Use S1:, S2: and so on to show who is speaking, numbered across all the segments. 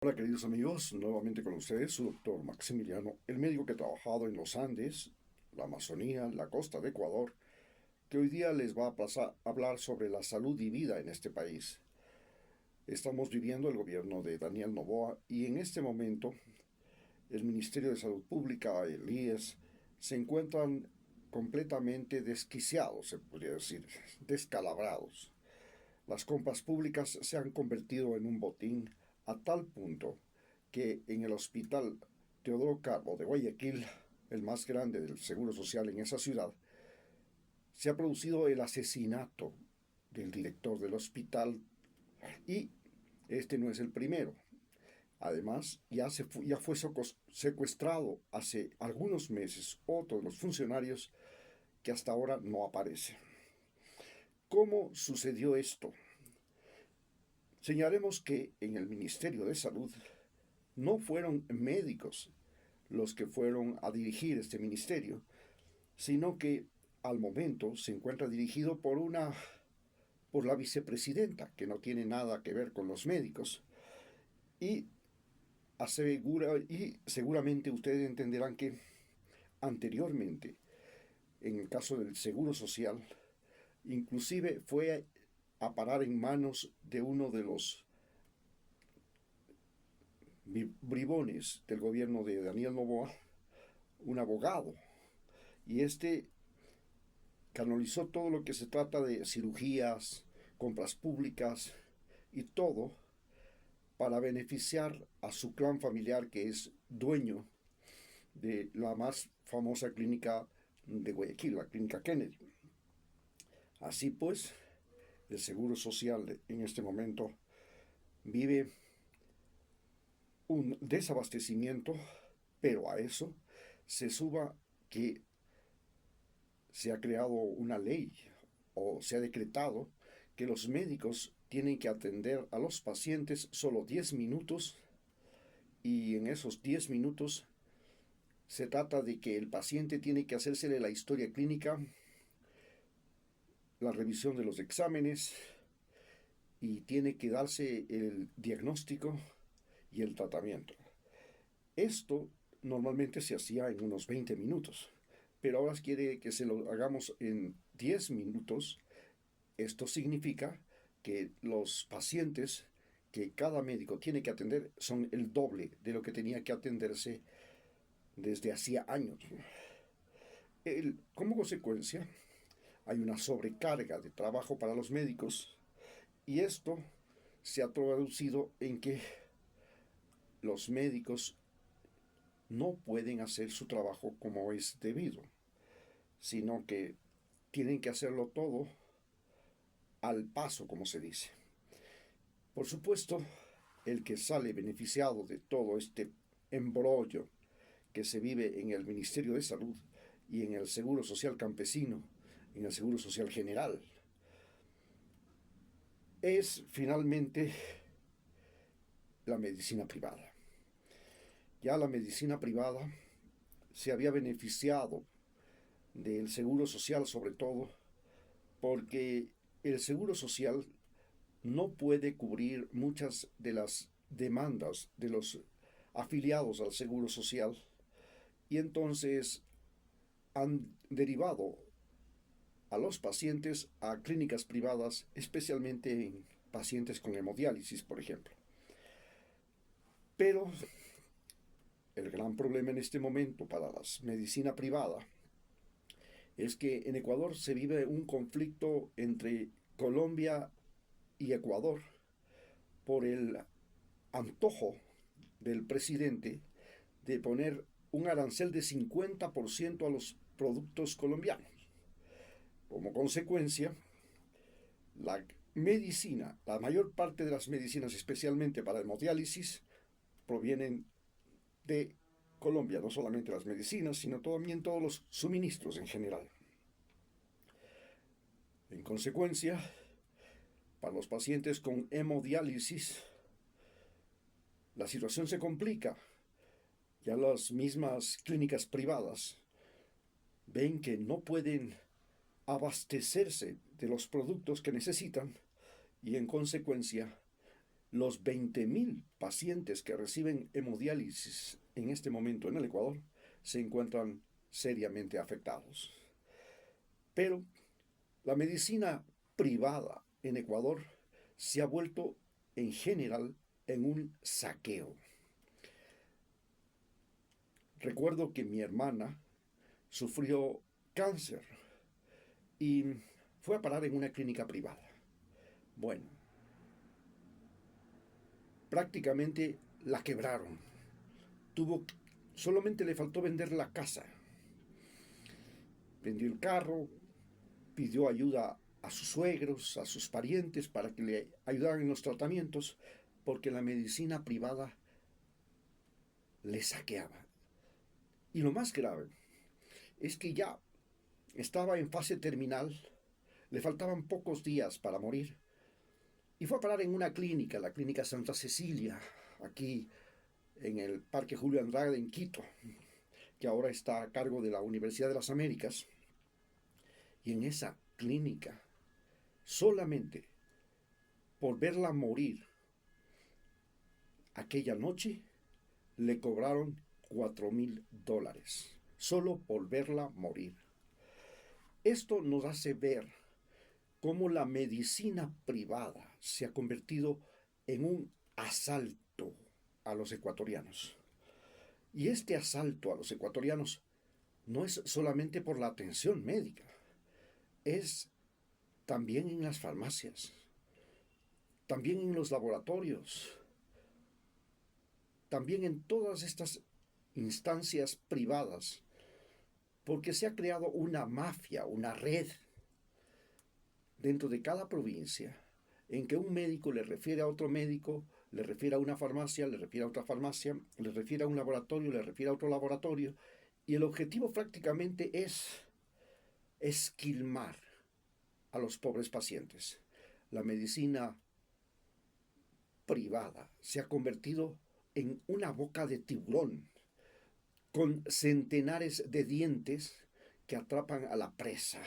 S1: Hola queridos amigos, nuevamente con ustedes su doctor Maximiliano, el médico que ha trabajado en los Andes, la Amazonía, la costa de Ecuador, que hoy día les va a hablar sobre la salud y vida en este país. Estamos viviendo el gobierno de Daniel Noboa y en este momento el Ministerio de Salud Pública, el IES, se encuentran completamente desquiciados, se podría decir, descalabrados. Las compras públicas se han convertido en un botín a tal punto que en el hospital Teodoro Carbo de Guayaquil, el más grande del Seguro Social en esa ciudad, se ha producido el asesinato del director del hospital y este no es el primero. Además, ya fue secuestrado hace algunos meses otro de los funcionarios que hasta ahora no aparece. ¿Cómo sucedió esto? Señalemos que en el Ministerio de Salud no fueron médicos los que fueron a dirigir este ministerio, sino que al momento se encuentra dirigido por la vicepresidenta, que no tiene nada que ver con los médicos, y y seguramente ustedes entenderán que anteriormente, en el caso del Seguro Social, inclusive fue a parar en manos de uno de los bribones del gobierno de Daniel Noboa, un abogado, y este canalizó todo lo que se trata de cirugías, compras públicas y todo para beneficiar a su clan familiar que es dueño de la más famosa clínica de Guayaquil, la clínica Kennedy. Así pues, el Seguro Social en este momento vive un desabastecimiento, pero a eso se suba que se ha creado una ley o se ha decretado que los médicos tienen que atender a los pacientes solo 10 minutos y en esos 10 minutos se trata de que el paciente tiene que hacérsele la historia clínica, la revisión de los exámenes y tiene que darse el diagnóstico y el tratamiento. Esto normalmente se hacía en unos 20 minutos, pero ahora quiere que se lo hagamos en 10 minutos. Esto significa que los pacientes que cada médico tiene que atender son el doble de lo que tenía que atenderse desde hacía años. Como consecuencia, hay una sobrecarga de trabajo para los médicos y esto se ha traducido en que los médicos no pueden hacer su trabajo como es debido, sino que tienen que hacerlo todo al paso, como se dice. Por supuesto, el que sale beneficiado de todo este embrollo que se vive en el Ministerio de Salud y en el Seguro Social Campesino, en el Seguro Social General, es finalmente la medicina privada. Ya la medicina privada se había beneficiado del Seguro Social sobre todo porque el Seguro Social no puede cubrir muchas de las demandas de los afiliados al Seguro Social y entonces han derivado a los pacientes a clínicas privadas, especialmente en pacientes con hemodiálisis, por ejemplo. Pero el gran problema en este momento para la medicina privada es que en Ecuador se vive un conflicto entre Colombia y Ecuador por el antojo del presidente de poner un arancel de 50% a los productos colombianos. Como consecuencia, la medicina, la mayor parte de las medicinas, especialmente para hemodiálisis, provienen de Colombia, no solamente las medicinas, sino también todos los suministros en general. En consecuencia, para los pacientes con hemodiálisis, la situación se complica. Ya las mismas clínicas privadas ven que no pueden abastecerse de los productos que necesitan y en consecuencia los 20.000 pacientes que reciben hemodiálisis en este momento en el Ecuador se encuentran seriamente afectados. Pero la medicina privada en Ecuador se ha vuelto en general en un saqueo. Recuerdo que mi hermana sufrió cáncer y fue a parar en una clínica privada. Bueno, prácticamente la quebraron. Solamente le faltó vender la casa. Vendió el carro, pidió ayuda a sus suegros, a sus parientes para que le ayudaran en los tratamientos, porque la medicina privada le saqueaba. Y lo más grave es que ya estaba en fase terminal, le faltaban pocos días para morir, y fue a parar en una clínica, la Clínica Santa Cecilia, aquí en el Parque Julio Andrade en Quito, que ahora está a cargo de la Universidad de las Américas. Y en esa clínica, solamente por verla morir aquella noche, le cobraron $4,000, solo por verla morir. Esto nos hace ver cómo la medicina privada se ha convertido en un asalto a los ecuatorianos. Y este asalto a los ecuatorianos no es solamente por la atención médica, es también en las farmacias, también en los laboratorios, también en todas estas instancias privadas, porque se ha creado una mafia, una red dentro de cada provincia, en que un médico le refiere a otro médico, le refiere a una farmacia, le refiere a otra farmacia, le refiere a un laboratorio, le refiere a otro laboratorio, y el objetivo prácticamente es esquilmar a los pobres pacientes. La medicina privada se ha convertido en una boca de tiburón, con centenares de dientes que atrapan a la presa.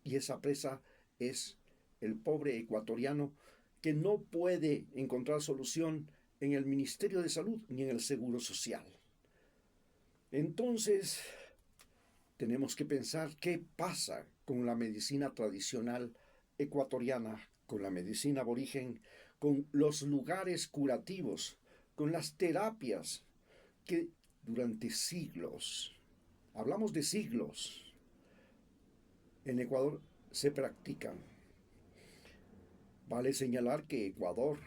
S1: Y esa presa es el pobre ecuatoriano que no puede encontrar solución en el Ministerio de Salud ni en el Seguro Social. Entonces, tenemos que pensar qué pasa con la medicina tradicional ecuatoriana, con la medicina aborigen, con los lugares curativos, con las terapias que durante siglos, hablamos de siglos, en Ecuador se practican. Vale señalar que Ecuador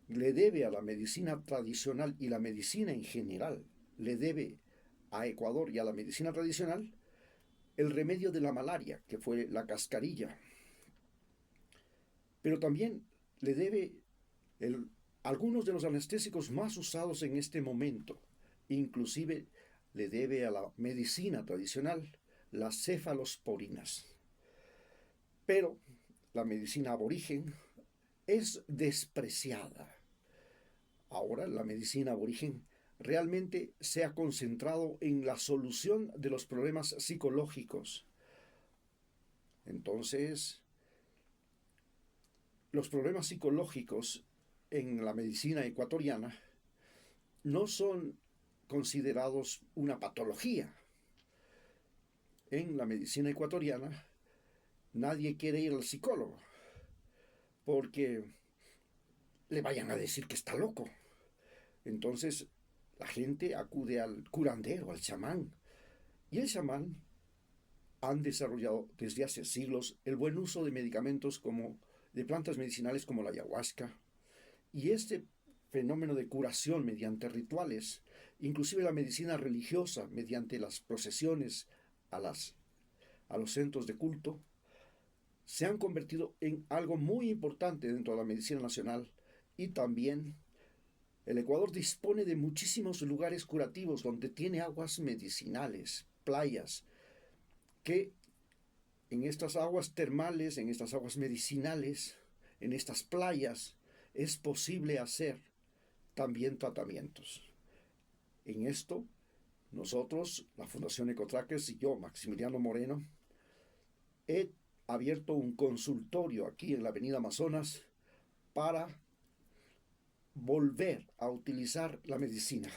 S1: le debe a la medicina tradicional y la medicina en general, le debe a Ecuador y a la medicina tradicional el remedio de la malaria, que fue la cascarilla. Pero también le debe algunos de los anestésicos más usados en este momento. Inclusive le debe a la medicina tradicional las cefalosporinas. Pero la medicina aborigen es despreciada. Ahora la medicina aborigen realmente se ha concentrado en la solución de los problemas psicológicos. Entonces, los problemas psicológicos en la medicina ecuatoriana no son considerados una patología. En la medicina ecuatoriana nadie quiere ir al psicólogo porque le vayan a decir que está loco. Entonces la gente acude al curandero, al chamán. Y el chamán han desarrollado desde hace siglos el buen uso de medicamentos de plantas medicinales como la ayahuasca. Y este fenómeno de curación mediante rituales, inclusive la medicina religiosa mediante las procesiones a los centros de culto, se han convertido en algo muy importante dentro de la medicina nacional. Y también el Ecuador dispone de muchísimos lugares curativos donde tiene aguas medicinales, playas, que en estas aguas termales, en estas aguas medicinales, en estas playas, es posible hacer también tratamientos. En esto, nosotros, la Fundación Ecotrackers y yo, Maximiliano Moreno, he abierto un consultorio aquí en la Avenida Amazonas para volver a utilizar la medicina.